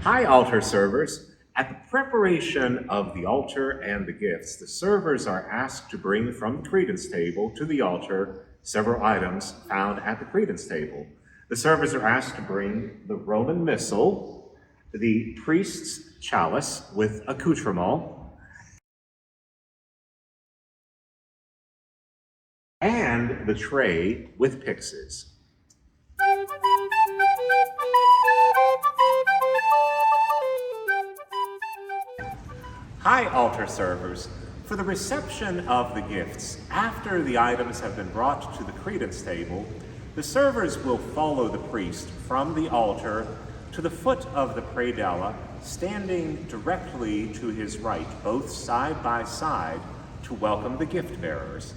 Hi, altar servers. At the preparation of the altar and the gifts, the servers are asked to bring from the credence table to the altar several items found at the credence table. The servers are asked to bring the Roman missal, the priest's chalice with accoutrement, and the tray with pyxes. Hi, altar servers. For the reception of the gifts, after the items have been brought to the credence table, the servers will follow the priest from the altar to the foot of the predella, standing directly to his right, both side by side, to welcome the gift bearers.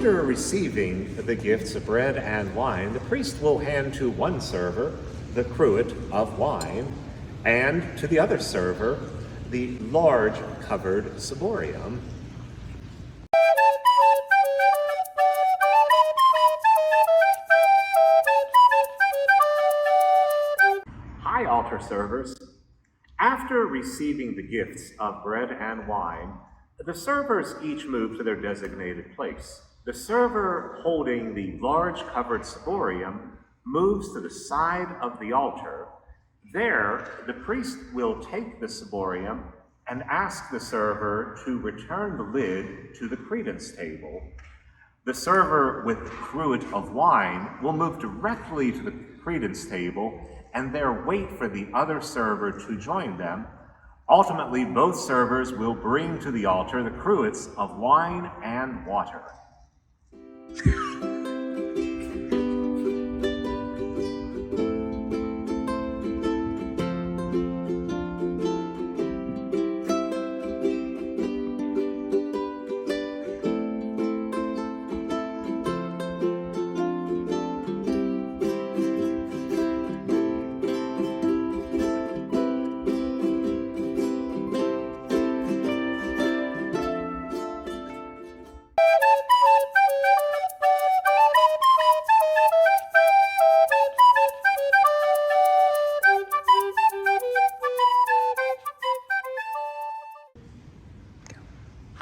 After receiving the gifts of bread and wine, the priest will hand to one server the cruet of wine, and to the other server the large covered ciborium. Hi, altar servers. After receiving the gifts of bread and wine, the servers each move to their designated place. The server holding the large covered ciborium moves to the side of the altar. There, the priest will take the ciborium and ask the server to return the lid to the credence table. The server with the cruet of wine will move directly to the credence table and there wait for the other server to join them. Ultimately, both servers will bring to the altar the cruets of wine and water.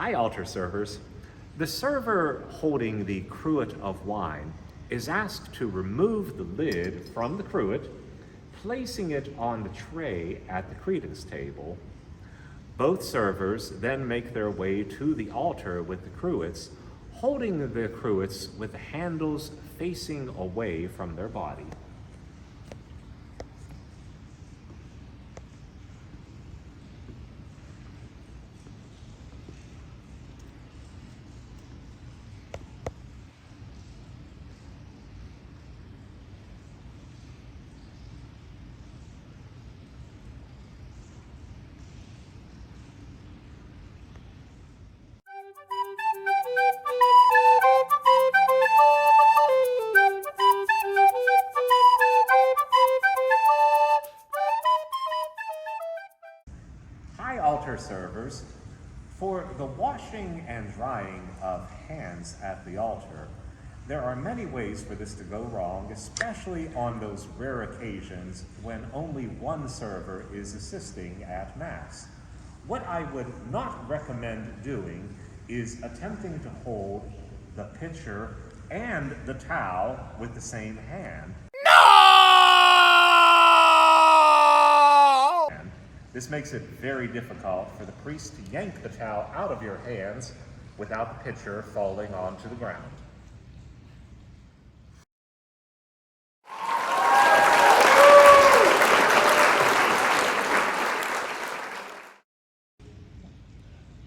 Hi, altar servers. The server holding the cruet of wine is asked to remove the lid from the cruet, placing it on the tray at the credence table. Both servers then make their way to the altar with the cruets, holding the cruets with the handles facing away from their body. Hi, altar servers. For the washing and drying of hands at the altar, there are many ways for this to go wrong, especially on those rare occasions when only one server is assisting at Mass. What I would not recommend doing is attempting to hold the pitcher and the towel with the same hand. This makes it very difficult for the priest to yank the towel out of your hands without the pitcher falling onto the ground.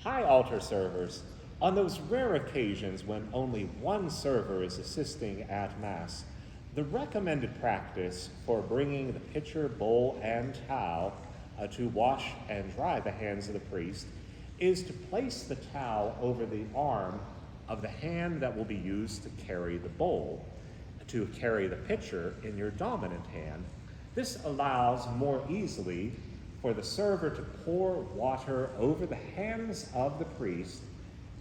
Hi, altar servers. On those rare occasions when only one server is assisting at Mass, the recommended practice for bringing the pitcher, bowl, and towel to wash and dry the hands of the priest is to place the towel over the arm of the hand that will be used to carry the bowl. to carry the pitcher in your dominant hand. This allows more easily for the server to pour water over the hands of the priest,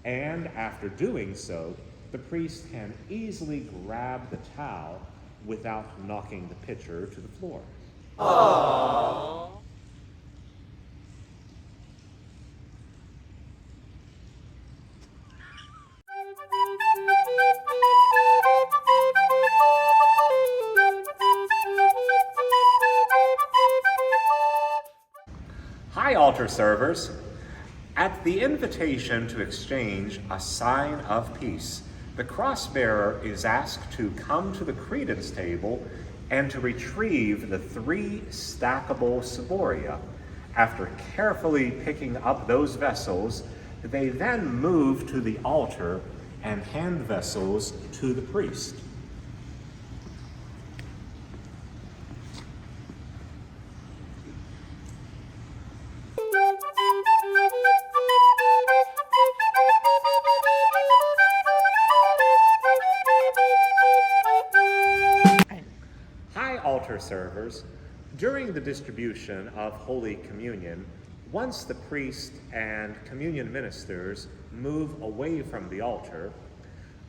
and after doing so, the priest can easily grab the towel without knocking the pitcher to the floor. Aww. Hi, altar servers. At the invitation to exchange a sign of peace, the cross-bearer is asked to come to the credence table and to retrieve the 3 stackable ciboria. After carefully picking up those vessels, they then move to the altar and hand vessels to the priest. Altar servers, during the distribution of Holy Communion, once the priest and communion ministers move away from the altar,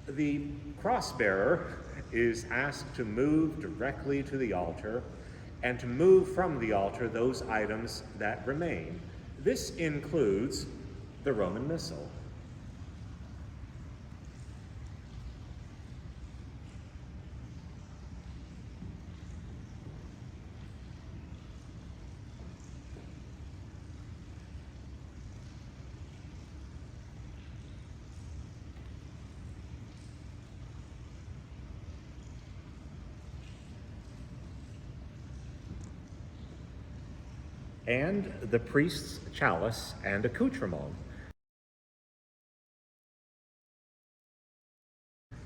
the cross-bearer is asked to move directly to the altar and to move from the altar those items that remain. This includes the Roman Missal. And the priest's chalice and accoutrement.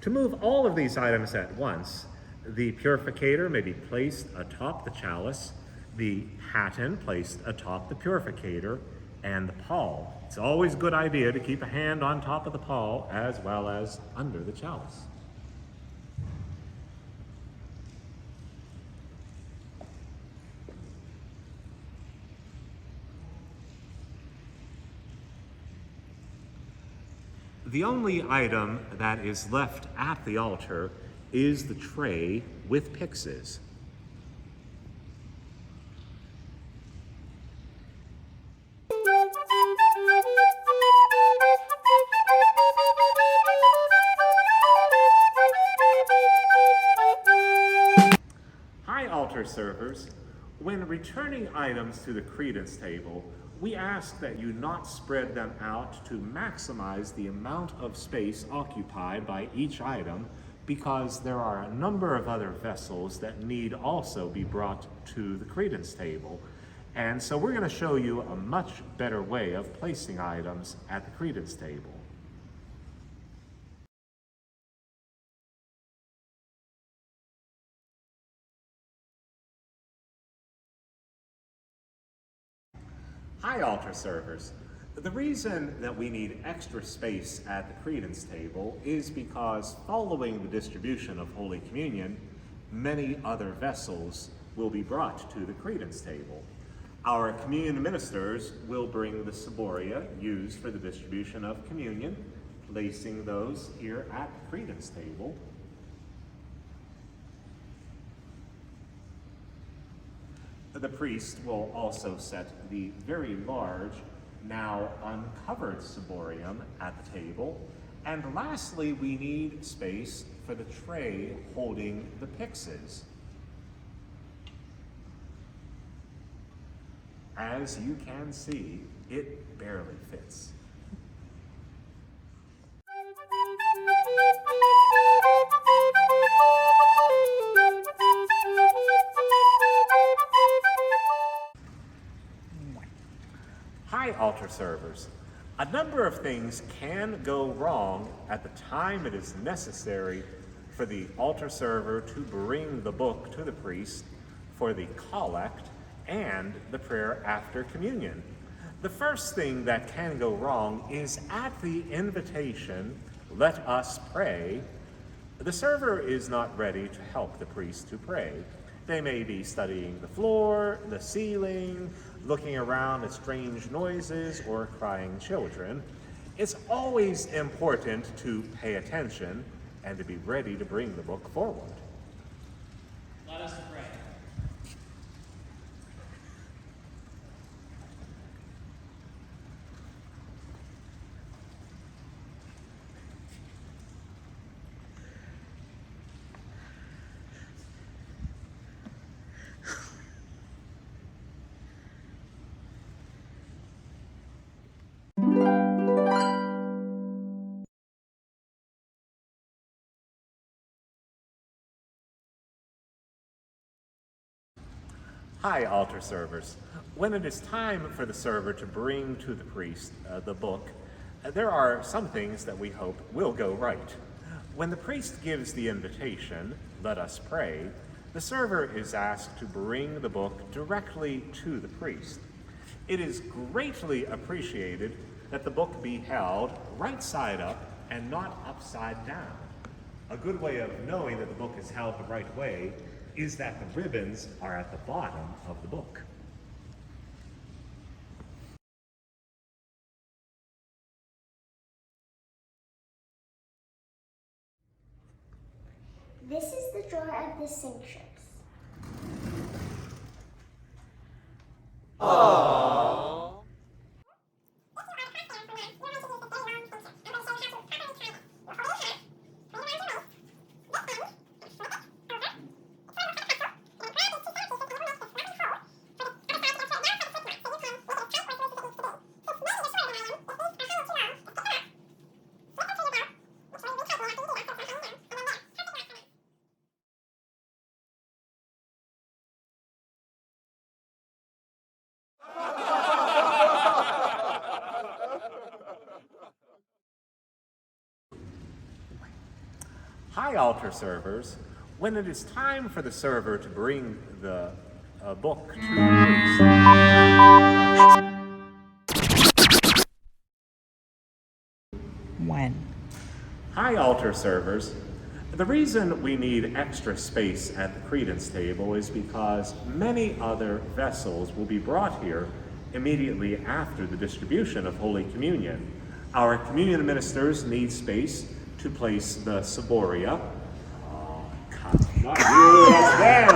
To move all of these items at once, the purificator may be placed atop the chalice, the hatten placed atop the purificator, and the pall. It's always a good idea to keep a hand on top of the pall as well as under the chalice. The only item that is left at the altar is the tray with pyxes. Hi, altar servers. When returning items to the credence table, we ask that you not spread them out to maximize the amount of space occupied by each item, because there are a number of other vessels that need also be brought to the credence table. And so we're going to show you a much better way of placing items at the credence table. Hi, altar servers. The reason that we need extra space at the credence table is because following the distribution of Holy Communion, many other vessels will be brought to the credence table. Our communion ministers will bring the ciboria used for the distribution of communion, placing those here at the credence table. The priest will also set the very large, now uncovered ciborium at the table. And lastly, we need space for the tray holding the pyxes. As you can see, it barely fits. Hi, altar servers. A number of things can go wrong at the time it is necessary for the altar server to bring the book to the priest for the collect and the prayer after communion. The first thing that can go wrong is at the invitation, "Let us pray," The server is not ready to help the priest to pray. They may be studying the floor, the ceiling, looking around at strange noises, or crying children. It's always important to pay attention and to be ready to bring the book forward. Let us pray. Hi, altar servers. When it is time for the server to bring to the priest the book, there are some things that we hope will go right. When the priest gives the invitation, "Let us pray," the server is asked to bring the book directly to the priest. It is greatly appreciated that the book be held right side up and not upside down. A good way of knowing that the book is held the right way is that the ribbons are at the bottom of the book. This is the drawer of the cinctures. Hi, altar servers. When it is time for the server to bring the book to the priest. When? Hi, altar servers. The reason we need extra space at the credence table is because many other vessels will be brought here immediately after the distribution of Holy Communion. Our communion ministers need space to place the ciboria. Oh, not you, that's them!